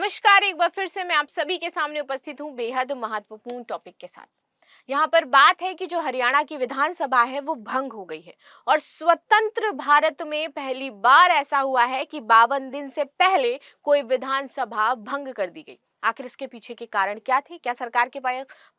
नमस्कार, एक बार फिर से मैं आप सभी के सामने उपस्थित हूँ बेहद महत्वपूर्ण टॉपिक के साथ। यहाँ पर बात है कि जो हरियाणा की विधानसभा है वो भंग हो गई है और स्वतंत्र भारत में पहली बार ऐसा हुआ है कि 52 दिन से पहले कोई विधानसभा भंग कर दी गई। आखिर इसके पीछे के कारण क्या थे? क्या सरकार के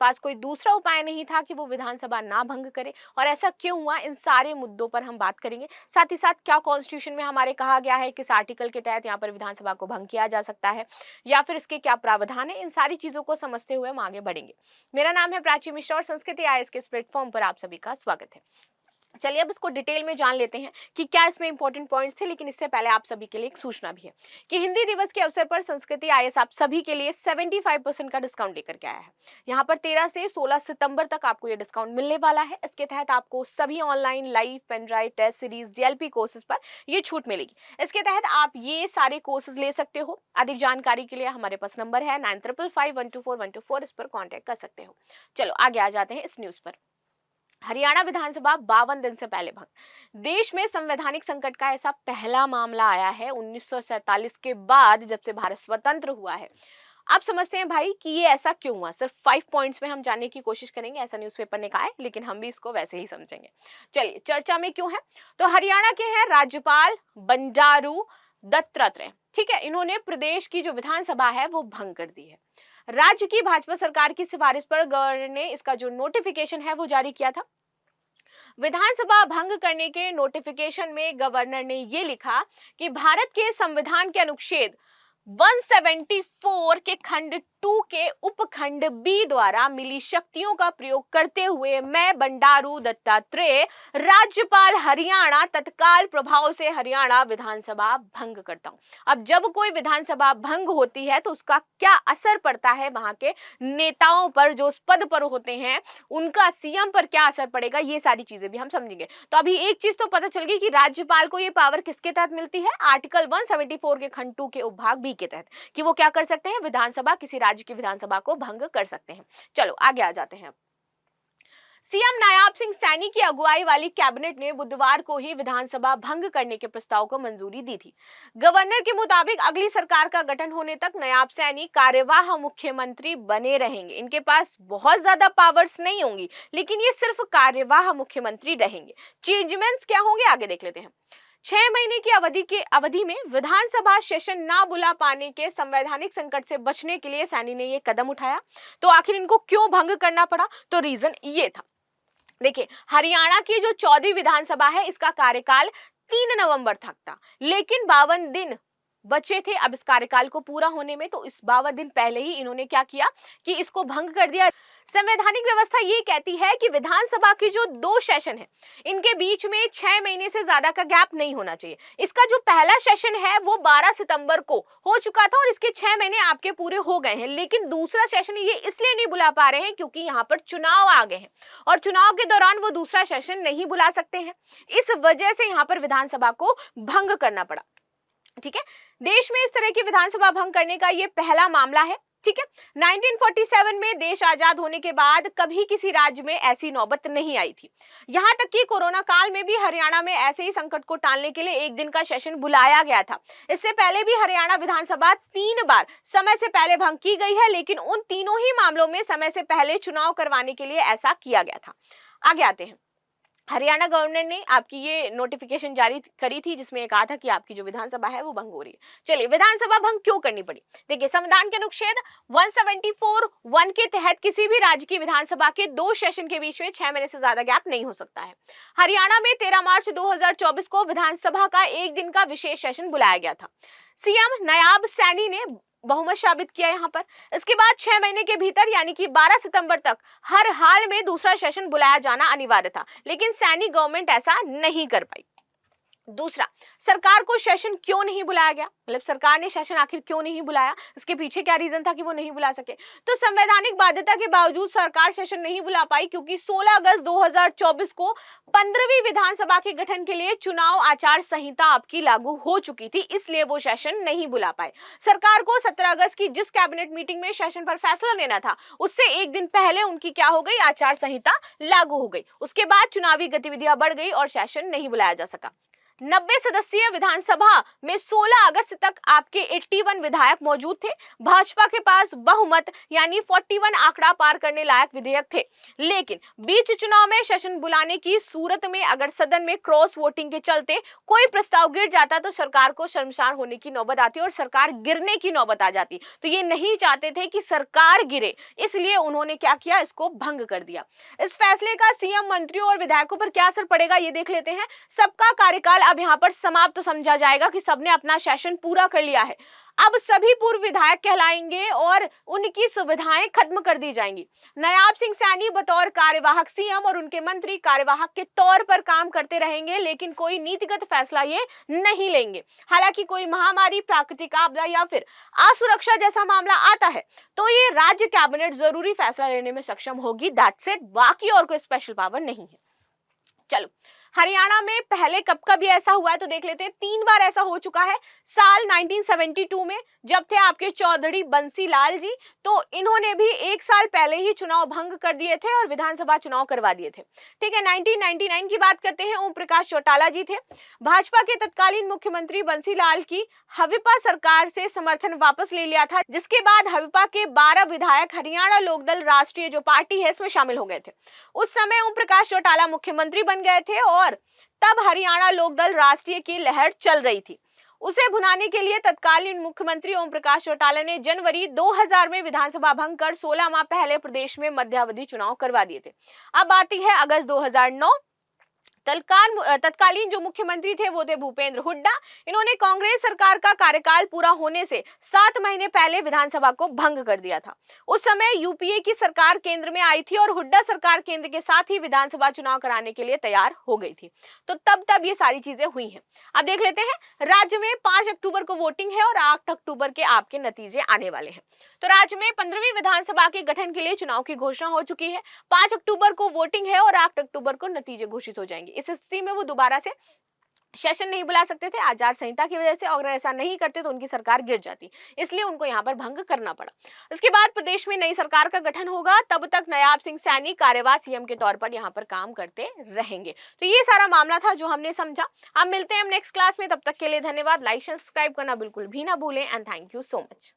पास कोई दूसरा उपाय नहीं था कि वो विधानसभा ना भंग करे, और ऐसा क्यों हुआ? इन सारे मुद्दों पर हम बात करेंगे। साथ ही साथ क्या कॉन्स्टिट्यूशन में हमारे कहा गया है किस आर्टिकल के तहत यहाँ पर विधानसभा को भंग किया जा सकता है, या फिर इसके क्या प्रावधान है, इन सारी चीजों को समझते हुए हम आगे बढ़ेंगे। मेरा नाम है प्राची मिश्रा और संस्कृति आईएएस के इस प्लेटफॉर्म पर आप सभी का स्वागत है। चलिए अब इसको डिटेल में जान लेते हैं कि क्या इसमें इंपॉर्टेंट पॉइंट्स थे, लेकिन इससे पहले आप सभी के लिए एक सूचना भी है कि हिंदी दिवस के अवसर पर संस्कृति आईएएस आप सभी के लिए 75% का डिस्काउंट लेकर के आया है। यहाँ पर 13 से 16 सितंबर तक आपको ये डिस्काउंट मिलने वाला है। इसके तहत आपको सभी online live, pen drive, test series, DLP courses पर ये छूट मिलेगी। इसके तहत आप ये सारे कोर्सेज ले सकते हो। अधिक जानकारी के लिए हमारे पास नंबर है 9555124124, इस पर कॉन्टेक्ट कर सकते हो। चलो आगे आ जाते हैं इस न्यूज पर। हरियाणा विधानसभा 52 दिन से पहले भंग। देश में संवैधानिक संकट का ऐसा पहला मामला आया है 1947 के बाद, जब से भारत स्वतंत्र हुआ है। आप समझते हैं भाई कि ये ऐसा क्यों हुआ? सिर्फ 5 पॉइंट्स में हम जानने की कोशिश करेंगे, ऐसा न्यूज़पेपर ने कहा है, लेकिन हम भी इसको वैसे ही समझेंगे। चलिए चर्चा में क्यों है, तो हरियाणा के हैं राज्यपाल बंडारू दत्तात्रेय। ठीक है, इन्होंने प्रदेश की जो विधानसभा है वो भंग कर दी है। राज्य की भाजपा सरकार की सिफारिश पर गवर्नर ने इसका जो नोटिफिकेशन है वो जारी किया था। विधानसभा भंग करने के नोटिफिकेशन में गवर्नर ने ये लिखा कि भारत के संविधान के अनुच्छेद 174 के खंड 2 के उपखंड बी द्वारा मिली शक्तियों का प्रयोग करते हुए मैं बंडारू दत्तात्रेय राज्यपाल हरियाणा तत्काल प्रभाव से हरियाणा विधानसभा भंग करता हूं। अब जब कोई विधानसभा भंग होती है तो उसका क्या असर पड़ता है वहां के नेताओं पर, जो उस पद पर होते हैं उनका सीएम पर क्या असर पड़ेगा, ये सारी चीजें भी हम समझेंगे। तो अभी एक चीज तो पता चल गई कि राज्यपाल को ये पावर किसके तहत मिलती है, आर्टिकल 174 के खंड 2 के उपभाग बी के तहत, कि वो क्या कर सकते हैं, विधानसभा, किसी राज्य की विधानसभा को भंग कर सकते हैं। चलो आगे आ जाते हैं। सीएम नायाब सिंह सैनी की अगुवाई वाली कैबिनेट ने बुधवार को ही विधानसभा भंग करने के प्रस्ताव को मंजूरी दी थी। गवर्नर के मुताबिक अगली सरकार का गठन होने तक नायाब सैनी कार्यवाह मुख्यमंत्री बने रहेंगे। इनके पास बहुत ज्यादा पावर्स नहीं होंगी, लेकिन ये सिर्फ कार्यवाह मुख्यमंत्री रहेंगे। चेंजमेंट्स क्या होंगे आगे देख लेते हैं। 6 महीने की अवधि में विधानसभा सेशन ना बुला पाने के संवैधानिक संकट से बचने के लिए सैनी ने ये कदम उठाया। तो आखिर इनको क्यों भंग करना पड़ा, तो रीजन ये था। देखिए, हरियाणा की जो 14वीं विधानसभा है इसका कार्यकाल 3 नवंबर तक था, लेकिन 52 दिन बचे थे अब इस कार्यकाल को पूरा होने में। तो इस 52 दिन पहले ही इन्होंने क्या किया कि इसको भंग कर दिया। संवैधानिक व्यवस्था ये कहती है कि विधानसभा की जो 2 सेशन है इनके बीच में 6 महीने से ज्यादा का गैप नहीं होना चाहिए। इसका जो पहला सेशन है वो 12 सितंबर को हो चुका था और इसके 6 महीने आपके पूरे हो गए हैं, लेकिन दूसरा सेशन ये इसलिए नहीं बुला पा रहे हैं क्योंकि यहाँ पर चुनाव आ गए हैं और चुनाव के दौरान वो दूसरा सेशन नहीं बुला सकते हैं। इस वजह से यहाँ पर विधानसभा को भंग करना पड़ा। ठीक है, देश में इस तरह की विधानसभा भंग करने का ये पहला मामला है। ठीक है, 1947 में देश आजाद होने के बाद कभी किसी राज्य में ऐसी नौबत नहीं आई थी। यहां तक कि कोरोना काल में भी हरियाणा में ऐसे ही संकट को टालने के लिए एक दिन का सेशन बुलाया गया था। इससे पहले भी हरियाणा विधानसभा 3 बार समय से पहले भंग की गई है, लेकिन उन तीनों ही मामलों में समय से पहले चुनाव करवाने के लिए ऐसा किया गया था। आगे आते हैं। हरियाणा गवर्नर ने आपकी ये नोटिफिकेशन जारी करी थी जिसमें कहा था कि आपकी जो विधानसभा है वो भंग हो रही है। चलिए, विधानसभा भंग क्यों करनी पड़ी? देखिए, संविधान के अनुच्छेद 174(1) के तहत किसी भी राज्य की विधानसभा के 2 सेशन के बीच में 6 महीने से ज्यादा गैप नहीं हो सकता है। हरियाणा में 13 मार्च 2024 को विधानसभा का एक दिन का विशेष सेशन बुलाया गया था। सीएम नायाब सैनी ने बहुमत साबित किया यहाँ पर। इसके बाद 6 महीने के भीतर यानी कि 12 सितंबर तक हर हाल में दूसरा सेशन बुलाया जाना अनिवार्य था, लेकिन सैनी गवर्नमेंट ऐसा नहीं कर पाई। दूसरा, सरकार को सेशन क्यों नहीं बुलाया गया, मतलब सरकार ने सेशन आखिर क्यों नहीं बुलाया, इसके पीछे क्या रीजन था कि वो नहीं बुला सके? तो संवैधानिक बाध्यता के बावजूद सरकार सेशन नहीं बुला पाई क्योंकि 16 अगस्त 2024 को 15वीं विधानसभा के गठन के लिए चुनाव आचार संहिता आपकी लागू हो चुकी थी, इसलिए वो सेशन नहीं बुला पाए। सरकार को 17 अगस्त की जिस कैबिनेट मीटिंग में सेशन पर फैसला लेना था उससे एक दिन पहले उनकी क्या हो गई, आचार संहिता लागू हो गई। उसके बाद चुनावी गतिविधियां बढ़ गई और सेशन नहीं बुलाया जा सका। 90 सदस्यीय विधानसभा में 16 अगस्त तक आपके 81 विधायक मौजूद थे। भाजपा के पास बहुमत यानी 41 आंकड़ा पार करने लायक विधेयक थे, लेकिन बीच चुनाव में सेशन बुलाने की सूरत में अगर सदन में क्रॉस वोटिंग के चलते कोई प्रस्ताव गिर जाता तो सरकार को शर्मसार होने की नौबत आती और सरकार गिरने की नौबत आ जाती। तो ये नहीं चाहते थे कि सरकार गिरे, इसलिए उन्होंने क्या किया, इसको भंग कर दिया। इस फैसले का सीएम, मंत्रियों और विधायकों पर क्या असर पड़ेगा ये देख लेते हैं। सबका कार्यकाल अब यहां पर समाप्त तो समझा जाएगा कि सबने अपना सेशन पूरा कर लिया है। अब सभी पूर्व विधायक कहलाएंगे और उनकी सुविधाएं खत्म कर दी जाएंगी। नायाब सिंह सैनी बतौर कार्यवाहक सीएम और उनके मंत्री कार्यवाहक के तौर पर काम करते रहेंगे, लेकिन कोई नीतिगत फैसला ये नहीं लेंगे। हालांकि कोई महामारी, प्राकृतिक आपदा या फिर असुरक्षा जैसा मामला आता है तो ये राज्य कैबिनेट जरूरी फैसला लेने में सक्षम होगी। दैट्स इट, बाकी और कोई स्पेशल पावर नहीं है। चलो, हरियाणा में पहले कब कब भी ऐसा हुआ है तो देख लेते हैं। 3 बार ऐसा हो चुका है। साल 1972 में जब थे आपके चौधरी बंसी लाल जी, तो इन्होंने भी 1 साल पहले ही चुनाव भंग कर दिए थे और विधानसभा चुनाव करवा दिए थे। ठीक है, 1999 की बात करते हैं। ओम प्रकाश चौटाला जी थे। भाजपा के तत्कालीन मुख्यमंत्री बंसी लाल की हविपा सरकार से समर्थन वापस ले लिया था, जिसके बाद हविपा के 12 विधायक हरियाणा लोकदल राष्ट्रीय जो पार्टी है इसमें शामिल हो गए थे। उस समय ओम प्रकाश चौटाला मुख्यमंत्री बन गए थे और तब हरियाणा लोकदल राष्ट्रीय की लहर चल रही थी। उसे भुनाने के लिए तत्कालीन मुख्यमंत्री ओम प्रकाश चौटाला ने जनवरी 2000 में विधानसभा भंग कर 16 माह पहले प्रदेश में मध्यावधि चुनाव करवा दिए थे। अब आती है अगस्त 2009। तत्कालीन जो मुख्यमंत्री थे वो थे भूपेंद्र हुड्डा। इन्होंने कांग्रेस सरकार का कार्यकाल पूरा होने से 7 महीने पहले विधानसभा को भंग कर दिया था। उस समय यूपीए की सरकार केंद्र में आई थी और हुड्डा सरकार केंद्र के साथ ही विधानसभा चुनाव कराने के लिए तैयार हो गई थी। तो तब ये सारी चीजें हुई हैं। अब देख लेते हैं। राज्य में 5 अक्टूबर को वोटिंग है और 8 अक्टूबर के आपके नतीजे आने वाले हैं। तो राज्य में 15वीं विधानसभा के गठन के लिए चुनाव की घोषणा हो चुकी है। 5 अक्टूबर को वोटिंग है और 8 अक्टूबर को नतीजे घोषित हो जाएंगे। इस स्थिति में वो दोबारा से सेशन नहीं बुला सकते थे आचार संहिता की वजह से, और अगर ऐसा नहीं करते तो उनकी सरकार गिर जाती, इसलिए उनको यहाँ पर भंग करना पड़ा। इसके बाद प्रदेश में नई सरकार का गठन होगा। तब तक नायाब सिंह सैनी कार्यवाहक सीएम के तौर पर यहाँ पर काम करते रहेंगे। तो ये सारा मामला था जो हमने समझा। अब मिलते हैं हम नेक्स्ट क्लास में, तब तक के लिए धन्यवाद। लाइक सब्सक्राइब करना बिल्कुल भी ना भूलें and thank you so much.